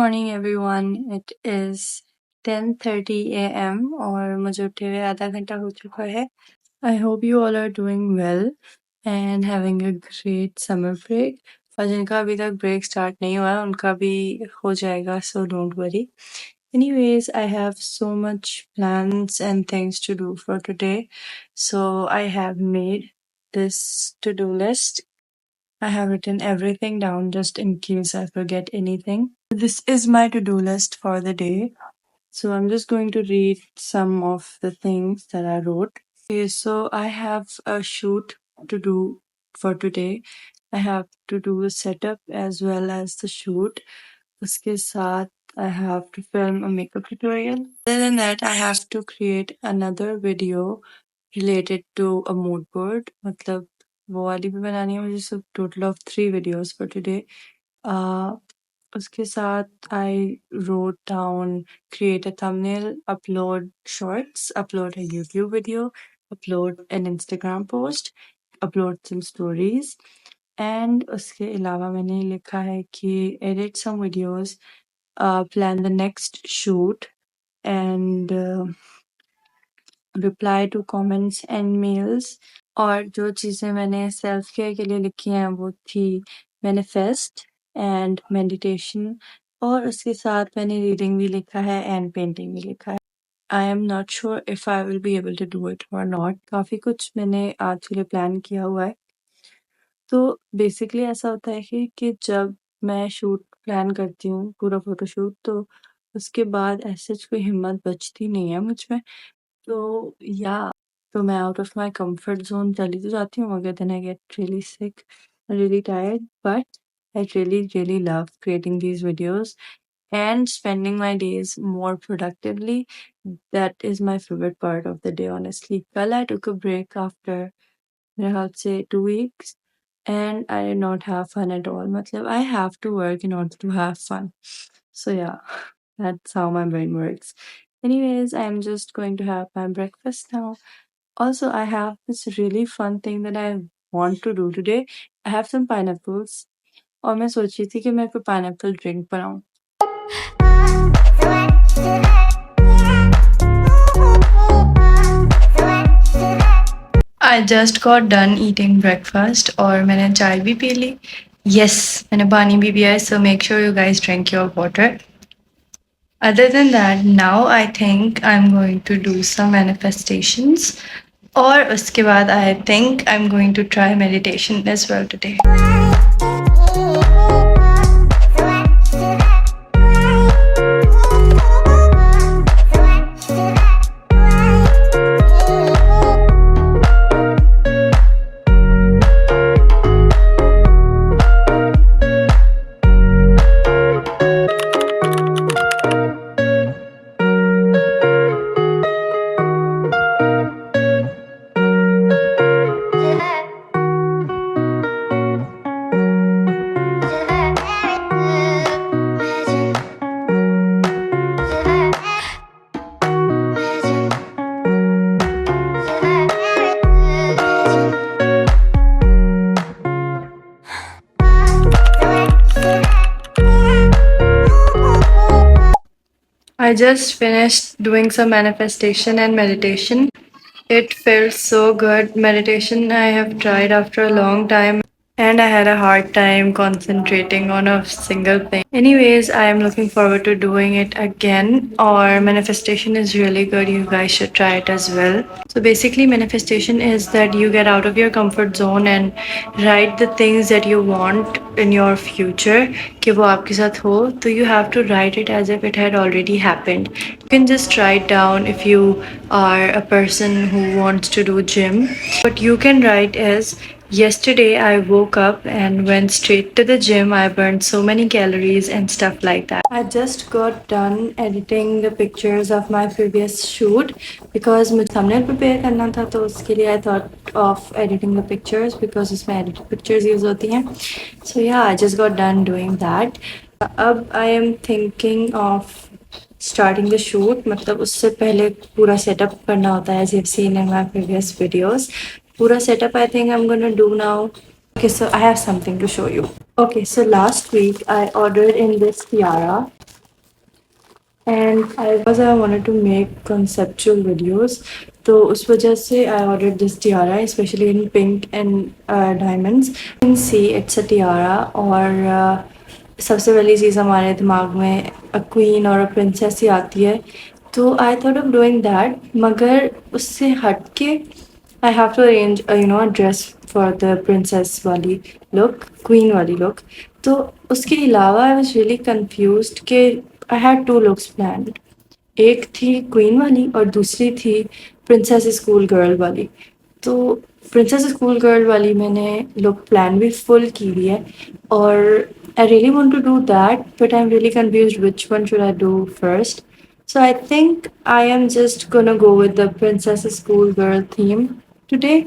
Morning everyone. It is 10:30 AM और मुझे उठे हुए आधा घंटा हो चुका है। I hope you all are doing well and having a great summer break. और जिनका अभी तक ब्रेक स्टार्ट नहीं हुआ है उनका भी हो जाएगा, so don't worry. Anyways, I have so much plans and things to do for today. So I have made this to-do list. I have written everything down just in case I forget anything. This is my to-do list for the day. So I'm just going to read some of the things that I wrote. Okay, so I have a shoot to do for today. I have to do the setup as well as the shoot. उसके साथ I have to film a makeup tutorial. Other than that, I have to create another video related to a mood board. मतलब वो वाली भी बनानी है मुझे। So total of 3 videos for today. उसके साथ I wrote down create a thumbnail, upload shorts, upload a YouTube video, upload an Instagram post, upload some stories. And उसके अलावा मैंने लिखा है कि edit some videos, plan the next shoot and reply to comments and mails. और जो चीज़ें मैंने सेल्फ केयर के लिए लिखी हैं वो थी मैनिफेस्ट एंड मेडिटेशन, और उसके साथ मैंने रीडिंग भी लिखा है एंड पेंटिंग भी लिखा है। I am not sure if I will be able to do it और नॉट। काफ़ी कुछ मैंने आज के लिए प्लान किया हुआ है। तो बेसिकली ऐसा होता है कि जब मैं शूट प्लान करती हूँ पूरा फोटोशूट, तो उसके बाद ऐसे कोई हिम्मत बचती नहीं है मुझ में। तो मैं out of my comfort zone चली तो जाती हूँ, मगर then I get really sick, really tired, but I really love creating these videos and spending my days more productively. That is my favorite part of the day, honestly. Well, I took a break after, मेरे ख्याल से 2 weeks, and I did not have fun at all. मतलब I have to work in order to have fun. So yeah, that's how my brain works. Anyways, I'm just going to have my breakfast now. Also, I have this really fun thing that I want to do today. I have some pineapples और मैं सोच रही थी कि मैं कोई pineapple drink बनाऊँ। I just got done eating breakfast और मैंने चाय भी पी ली। Yes, मैंने पानी भी पिया है, so make sure you guys drink your water. Other than that, now I think I'm going to do some manifestations, और उसके बाद I think I'm going to try meditation as well today. I just finished doing some manifestation and meditation. It felt so good. Meditation I have tried after a long time and I had a hard time concentrating on a single thing. Anyways, I am looking forward to doing it again. Or manifestation is really good. You guys should try it as well. So basically, manifestation is that you get out of your comfort zone and write the things that you want in your future कि वो आपके साथ हो, तो you have to write it as if it had already happened. You can just write down if you are a person who wants to do gym. What you can write is, yesterday I woke up and went straight to the gym. I burned so many calories and stuff like that. I just got done editing the pictures of my previous shoot because मुझे thumbnail prepare करना था, तो उसके लिए I thought of editing the pictures because उसमें edited pictures use होती हैं. So yeah, I just got done doing that. अब I am thinking of starting the shoot. मतलब उससे पहले पूरा setup करना होता है, as you've seen in my previous videos. पूरा setup I think I'm gonna do now. Okay, so I have something to show you. Okay, so last week I ordered in this tiara and because I wanted to make conceptual videos, तो उस वजह से I ordered this tiara, especially in pink and diamonds. You can see it's a tiara और सबसे पहली चीज़ हमारे दिमाग में a queen और a princess ही आती है, तो I thought of doing that, मगर उससे हट के I have to arrange a dress for the princess वाली look, queen वाली look. तो उसके अलावा I was really confused कि I had two looks planned. एक थी क्वीन वाली और दूसरी थी प्रिंसेस स्कूल गर्ल वाली। तो प्रिंसेस स्कूल गर्ल वाली मैंने लुक प्लान भी फुल की हुई है और I really want to do that, but I am really confused which one should I do first. So I think I am just gonna go with the princess school girl theme today.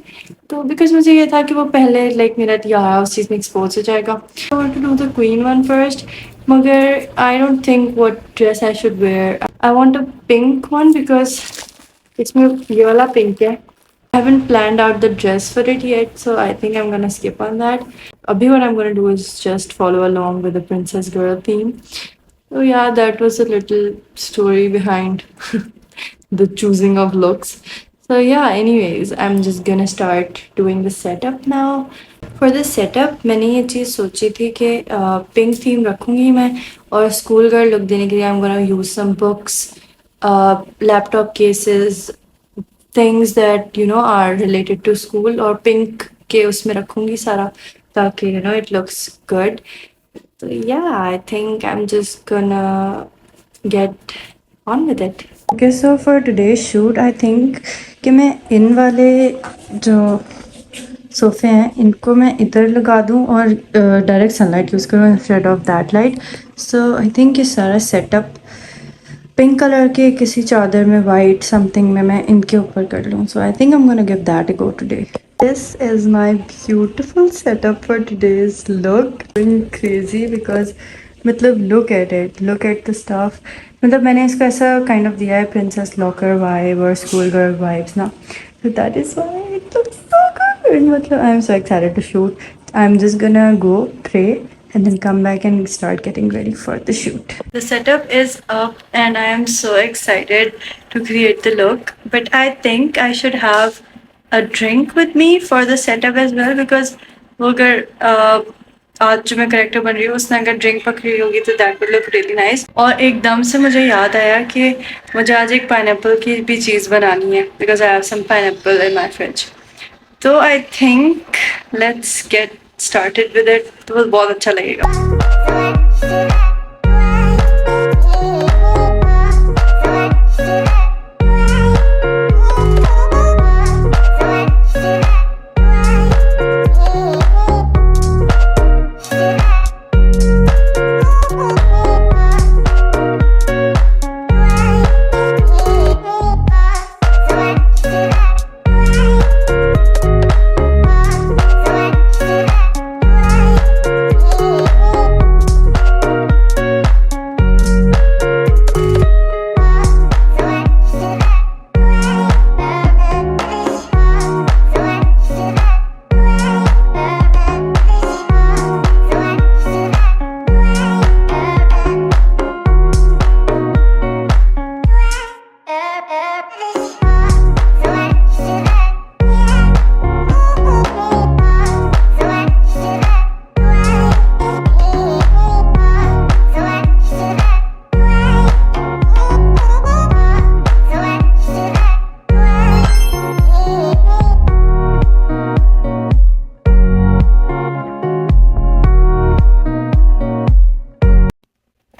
तो because मुझे ये था कि वो पहले like मेरा tiara उस चीज़ में expose हो जाएगा. I want to do the queen one first. मगर I don't think what dress I should wear. I want a pink one because इसमें ये वाला pink है. I haven't planned out the dress for it yet, so I think I'm gonna skip on that. Abhi what I'm gonna do is just follow along with the princess girl theme. So yeah, that was a little story behind the choosing of looks. So yeah, anyways, I'm just gonna start doing the setup now. For the setup, मैंने ये चीज़ सोची थी कि pink theme रखूँगी मैं और school girl look देने के लिए I'm gonna use some books, laptop cases, things that are related to school और पिंक के उसमें रखूँगी सारा ताकि it looks good. So yeah, I think I'm just gonna get on with it. Okay, so for today's shoot, I think कि मैं इन वाले जो सोफ़े हैं इनको मैं इधर लगा दूँ और डायरेक्ट सनलाइट यूज़ करूँ instead of that light. So I think ये सारा सेटअप पिंक कलर के किसी चादर में वाइट समथिंग में मैं इनके ऊपर कर लूँ. So I think I am gonna give that a go today. This is my beautiful setup for today's look. Going crazy because मतलब look at it, look at the stuff. मतलब मैंने इसको ऐसा kind of दिया है princess locker vibe और school girl vibes ना. So that is why it looks so good. मतलब I'm so excited to shoot. I'm just gonna go pray and then come back and start getting ready for the shoot. The setup is up and I am so excited to create the look. But I think I should have a drink with me for the setup as well because वो अगर आज जो मैं character बन रही हूँ उसने अगर ड्रिंक पकड़ी होगी तो that would look really nice. और एकदम से मुझे याद आया कि मुझे आज एक पाइनएप्पल की भी चीज़ बनानी है because I have some pineapple in my fridge. तो I think let's get started with it. तो बहुत अच्छा लगेगा.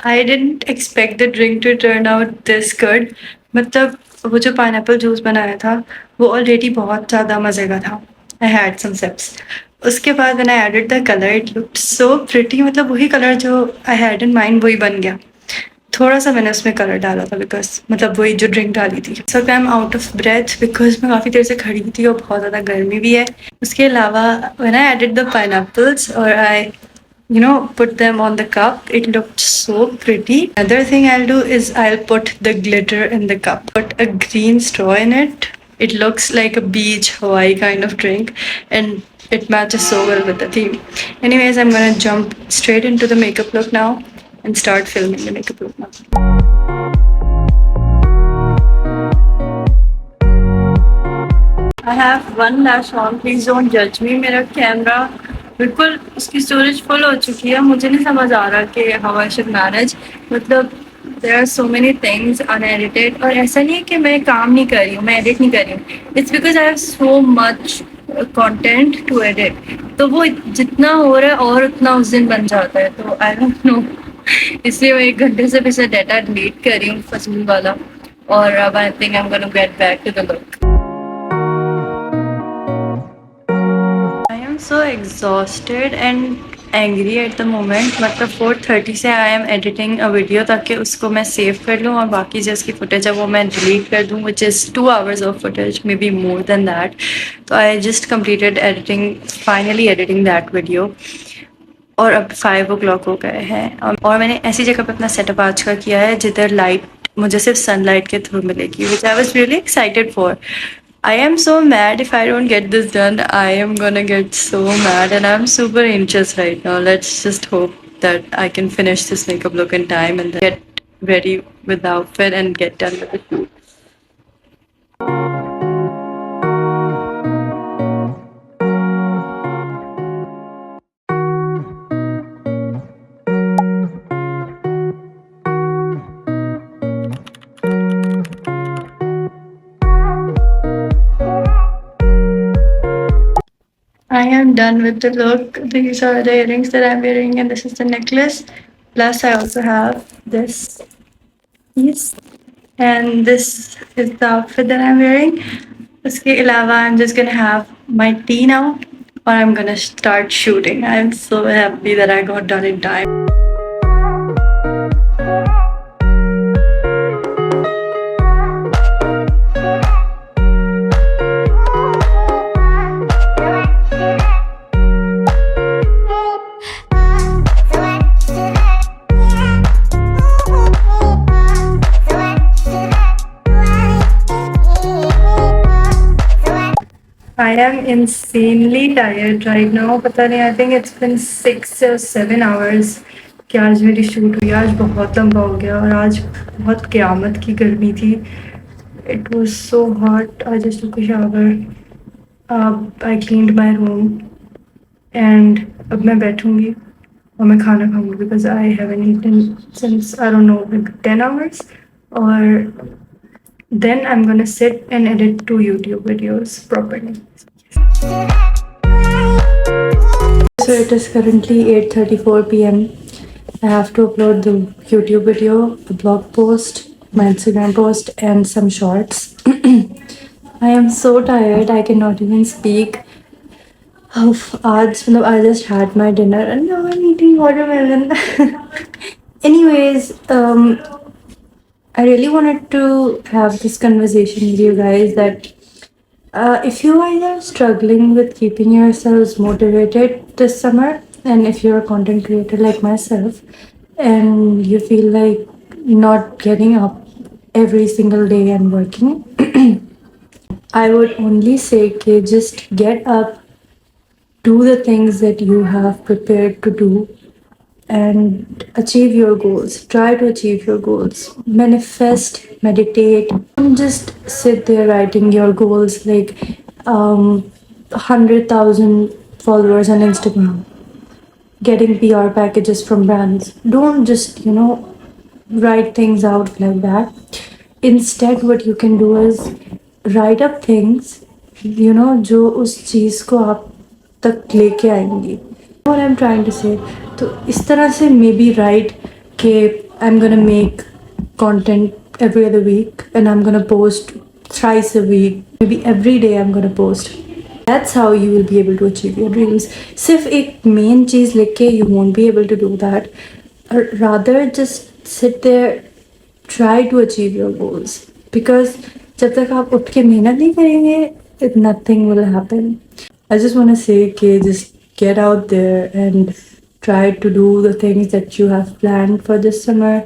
I didn't expect the drink to turn out this good. मतलब वो जो पाइनएप्पल जूस बनाया था वो ऑलरेडी बहुत ज़्यादा मज़े का था. I had some sips. उसके बाद when I added the color it looked so pretty. मतलब वही कलर जो I had in mind वही बन गया. थोड़ा सा मैंने उसमें कलर डाला था बिकॉज मतलब वही जो ड्रिंक डाली थी. So I am out of breath because मैं काफ़ी देर से खड़ी थी और बहुत ज़्यादा गर्मी भी है. उसके अलावा when I added the pineapples or I put them on the cup, it looked so pretty. Another thing I'll do is I'll put the glitter in the cup, put a green straw in it. It looks like a beach Hawaii kind of drink and it matches so well with the theme. Anyways, I'm gonna jump straight into the makeup look now and start filming the makeup look now. I have one lash on. Please don't judge me. मेरा camera बिल्कुल उसकी storage full हो चुकी है. मुझे नहीं समझ आ रहा कि how I should manage. मतलब there are so many things unedited. और ऐसा नहीं है कि मैं काम नहीं कर रही हूँ, मैं edit नहीं कर रही हूँ. It's because I have so much content to edit. तो वो जितना हो रहा है और उतना उस दिन बन जाता है. तो I don't know. इसलिए मैं 1 घंटे से पीछे डाटा डिलीट कर रही हूँ फजूल वाला. और अब I think I'm gonna get back to the look. I am so exhausted and angry at the moment. मतलब 4:30 से I am editing a video ताकि उसको मैं save कर लूँ और बाकी जो उसकी footage है वो मैं delete कर दूँ, which is 2 hours of footage, maybe more than that. तो I just completed editing, finally editing that video. और अब 5 o'clock हो गए हैं और मैंने ऐसी जगह पे अपना सेटअप आज का किया है जिधर लाइट मुझे सिर्फ सनलाइट के थ्रू मिलेगी, which I was really excited for. I am so mad if I don't get this done. I am gonna get so mad and I'm super anxious right now. Let's just hope that I can finish this makeup look in time and then get ready with the outfit and get done with the shoot. I am done with the look. These are the earrings that I'm wearing, and this is the necklace. Plus, I also have this piece, and this is the outfit that I'm wearing. Uske alawa, I'm just gonna have my tea now, or I'm gonna start shooting. I'm so happy that I got done in time. I am insanely tired right now. पता नहीं, I think it's been 6 or 7 hours कि आज मेरी shoot हुई. आज बहुत लंबा हो गया और आज बहुत क़यामत की गर्मी थी. It was so hot. I just took a shower. I cleaned my room and अब मैं बैठूंगी और मैं खाना खाऊंगी because I haven't eaten since I don't know like 10 hours. और then I'm gonna sit and edit 2 YouTube videos properly. So it is currently 8:34 p.m. I have to upload the YouTube video, the blog post, my Instagram post, and some shorts. I am so tired. I cannot even speak. I just had my dinner and now I'm eating watermelon. Anyways, I really wanted to have this conversation with you guys that if you guys are struggling with keeping yourselves motivated this summer, and if you're a content creator like myself, and you feel like not getting up every single day and working, I would only say कि just get up, do the things that you have prepared to do, and achieve your goals. Try to achieve your goals. Manifest, meditate. Don't just sit there writing your goals like 100,000 followers on Instagram, getting PR packages from brands. Don't just, write things out like that. Instead, what you can do is write up things, जो उस चीज़ को आप तक लेके आएंगी. What I'm trying to say. तो इस तरह से maybe write कि I'm gonna make content every other week and I'm gonna post thrice a week. Maybe every day I'm gonna post. That's how you will be able to achieve your dreams. सिर्फ एक main चीज़ लिख के you won't be able to do that. Rather just sit there, try to achieve your goals. Because जब तक आप उठ के मेहनत नहीं करेंगे, nothing will happen. I just want to say कि just get out there and try to do the things that you have planned for this summer.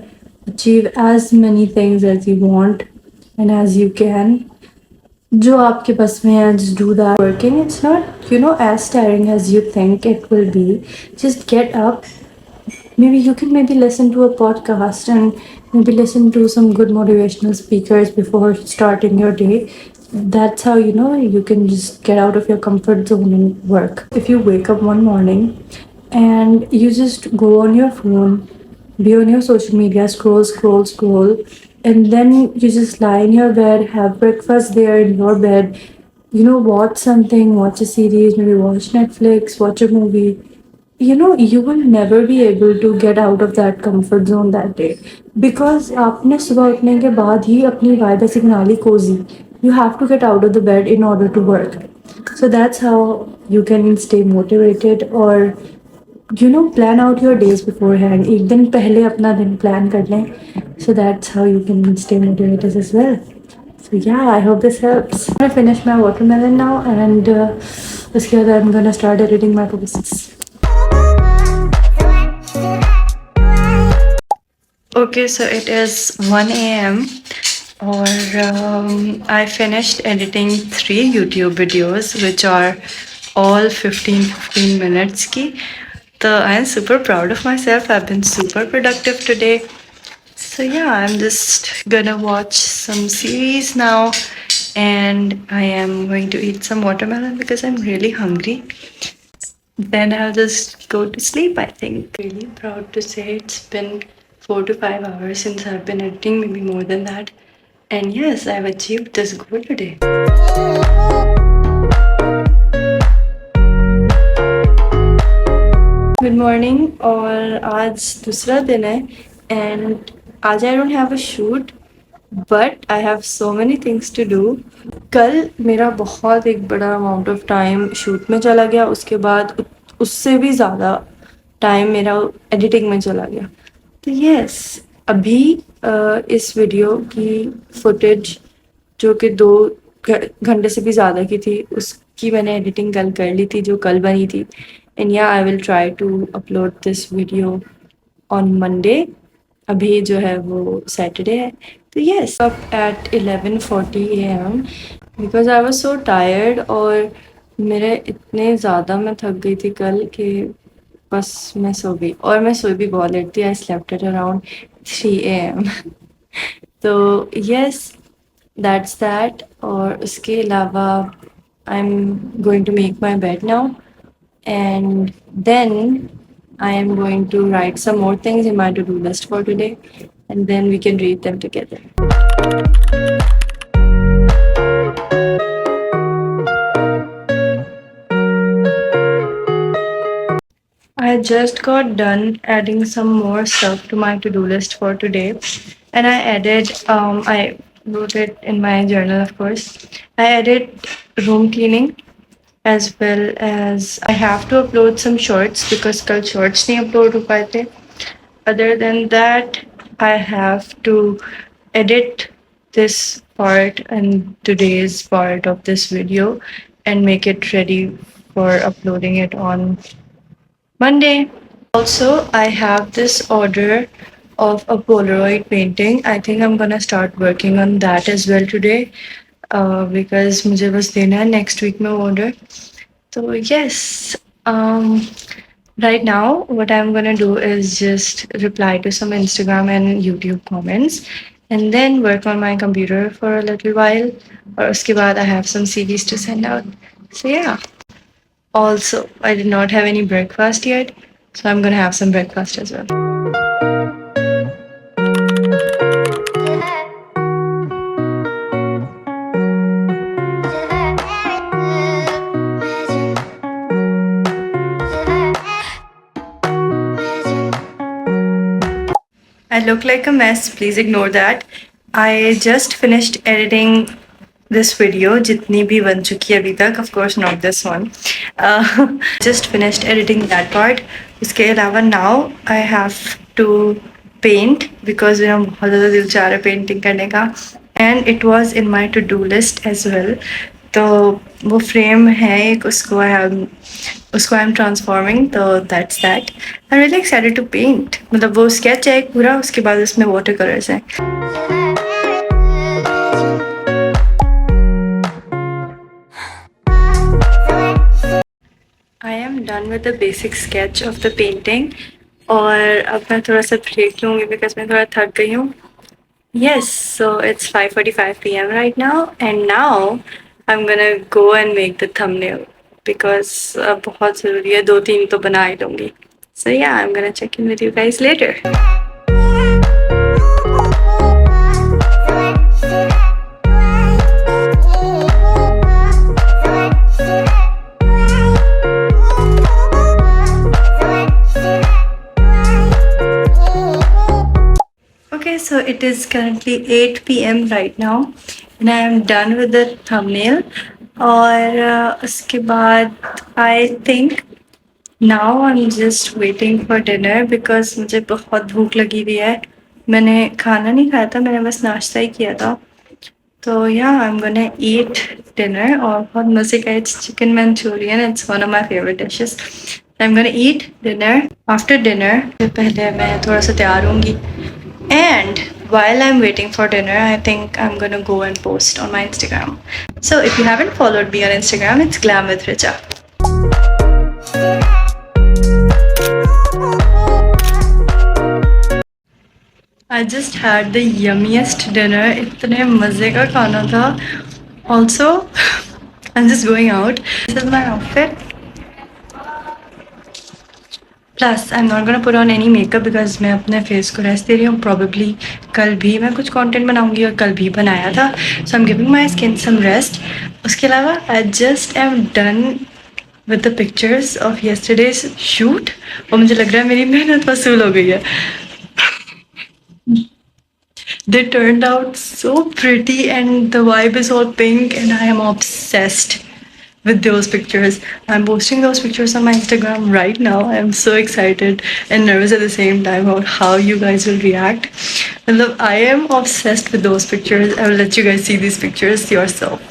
Achieve as many things as you want and as you can. जो आपके बस में है, just do that. Working, it's not, as tiring as you think it will be. Just get up. Maybe you can listen to a podcast and maybe listen to some good motivational speakers before starting your day. That's how you can just get out of your comfort zone and work. If you wake up one morning and you just go on your phone, be on your social media, scroll, and then you just lie in your bed, have breakfast there in your bed, watch something, watch a series, maybe watch Netflix, watch a movie. You will never be able to get out of that comfort zone that day, because आपने सुबह उठने के बाद ही अपनी वायदा सिग्नाली Cozi. You have to get out of the bed in order to work. So that's how you can stay motivated, or plan out your days beforehand. एक दिन पहले अपना दिन plan कर लें. So that's how you can stay motivated as well. So yeah, I hope this helps. I'm gonna finish my watermelon now, and उसके बाद I'm gonna start editing my posts. Okay, so it is 1 a.m. or I finished editing 3 YouTube videos, which are all 15 minutes ki. So I'm super proud of myself. I've been super productive today. So yeah, I'm just gonna watch some series now, and I am going to eat some watermelon because I'm really hungry. Then I'll just go to sleep, I think. Really proud to say it's been 4 to 5 hours since I've been editing, maybe more than that. And yes, I've achieved this goal today. Good morning, और आज दूसरा दिन है, and आज I don't have a shoot, but I have so many things to do. कल मेरा बहुत एक बड़ा amount of time shoot में चला गया, उसके बाद उससे भी ज़्यादा टाइम मेरा एडिटिंग में चला गया. तो यस, अभी इस वीडियो की फुटेज जो कि 2 घंटे से भी ज़्यादा की थी, उसकी मैंने एडिटिंग कल कर ली थी, जो कल बनी थी. एंड या I will try to upload this video on Monday. अभी जो है वो सैटरडे है. तो yes, up at 11:40 AM because I was so tired, और मेरे इतने ज़्यादा मैं थक गई थी कल कि बस मैं सो गई, और मैं सोई भी बहुत लेट थी. I slept at around 3 AM. तो यस, दैट्स दैट. और उसके अलावा I am going to make my bed now, and then I am going to write some more things in my to-do list for today, and then we can read them together. I just got done adding some more stuff to my to-do list for today, and I wrote it in my journal, of course. I added room cleaning, as well as I have to upload some shorts because कल shorts नहीं upload हो पाए थे. Other than that, I have to edit this part and today's part of this video and make it ready for uploading it on Monday. Also, I have this order of a Polaroid painting. I think I'm gonna start working on that as well today, because मुझे बस देना है next week में order. So yes, right now what I'm gonna do is just reply to some Instagram and YouTube comments, and then work on my computer for a little while. और उसके बाद I have some CDs to send out. So yeah. Also, I did not have any breakfast yet, so I'm gonna have some breakfast as well. I look like a mess, please ignore that. I just finished editing this video, जितनी भी बन चुकी है अभी तक, of course not this one. Just finished editing that part. उसके अलावा now I have to paint because मेरा बहुत ज़्यादा दिल चाह रहा है पेंटिंग करने का, and it was in my to do list as well. तो वो फ्रेम है एक, उसको आई एम ट्रांसफॉर्मिंग. तो that's that. I am really excited to paint. मतलब वो स्केच है एक पूरा, उसके बाद उसमें वाटर कलर्स हैं. I am done with the basic sketch of the painting, और अब मैं थोड़ा सा ब्रेक लूँगी बिकॉज मैं थोड़ा थक गई हूँ. Yes, so it's 5:45 p.m. right now, and now I'm gonna go and make the thumbnail because बहुत ज़रूरी है, 2-3 तो बना ही लूँगी. So yeah, I'm gonna check in with you guys later. Okay, so it is currently 8 p.m. right now and I am done with the thumbnail. और उसके बाद I think now I'm just waiting for dinner because मुझे बहुत भूख लगी हुई है. मैंने खाना नहीं खाया था, मैंने बस नाश्ता ही किया था. तो yeah, I'm gonna eat dinner और बहुत मज़े का it's chicken manchurian. It's one of my favorite dishes. I'm gonna eat dinner. After dinner, पहले मैं थोड़ा सा तैयार होंगी. And while I'm waiting for dinner, I think I'm gonna go and post on my Instagram. So if you haven't followed me on Instagram, it's Glam with Richa. I just had the yummiest dinner. इतने मज़े का खाना था. Also, I'm just going out. This is my outfit. Plus, I'm not gonna put on any makeup because मैं अपने face को rest दे रही हूँ. Probably कल भी मैं कुछ content बनाऊँगी और कल भी बनाया था. So I'm giving my skin some rest. उसके अलावा I just am done with the pictures of yesterday's shoot. और मुझे लग रहा है मेरी मेहनत वसूल हो गई है. They turned out so pretty and the vibe is all pink and I am obsessed with those pictures. I'm posting those pictures on my Instagram right now. I'm so excited and nervous at the same time about how you guys will react. And look, I am obsessed with those pictures. I will let you guys see these pictures yourself.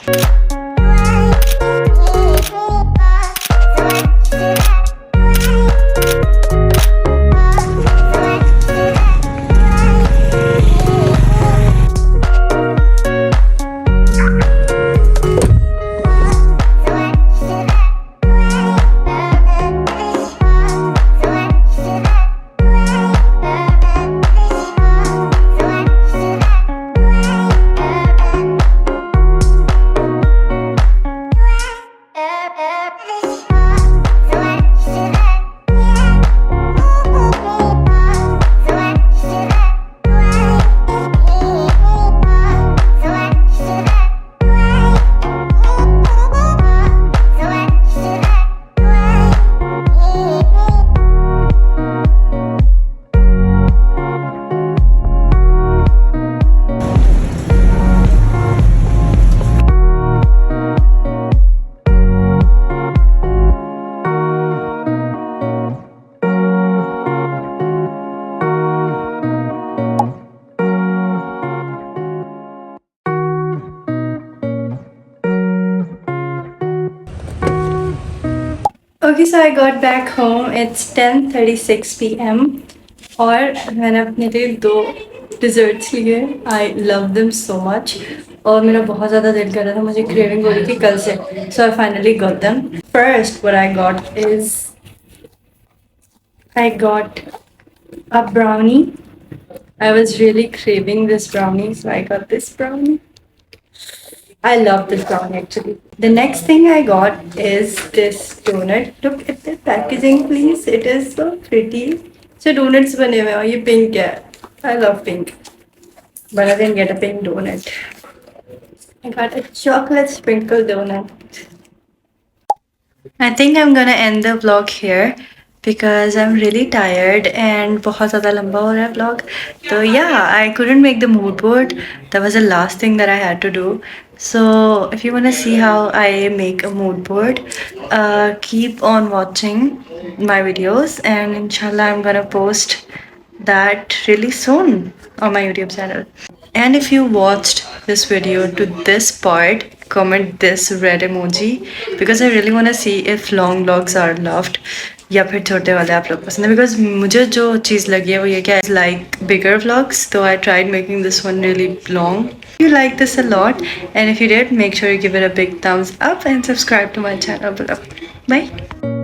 Okay, so I got back home. It's 10:36 p.m. और मैंने अपने लिए 2 desserts लिए. I love them so much. और मेरा बहुत ज़्यादा दिल कर रहा था, मुझे craving हो रही थी कल से. So I finally got them. First, what I got is I got a brownie. I was really craving this brownie, so I got this brownie. I love this brownie actually. The next thing I got is this donut. Look at the packaging, please. It is so pretty. So donuts बने हुए हैं, ये pink है. I love pink, but I didn't get a pink donut. I got a chocolate sprinkle donut. I think I'm gonna end the vlog here because I'm really tired and बहुत ज़्यादा लंबा हो रहा है vlog. So yeah, I couldn't make the mood board. That was the last thing that I had to do. So if you want to see how I make a mood board, keep on watching my videos and inshallah I'm gonna post that really soon on my YouTube channel. And if you watched this video to this part, comment this red emoji because I really want to see if long vlogs are loved या फिर छोटे वाले आप लोग पसंद है. Because मुझे जो चीज़ लगी है वो ये क्या है, लाइक बिगर व्लॉग्स. तो I tried making this one really long. You like this a lot, and if you did, make sure you give it a big thumbs up and subscribe to my channel below. Bye.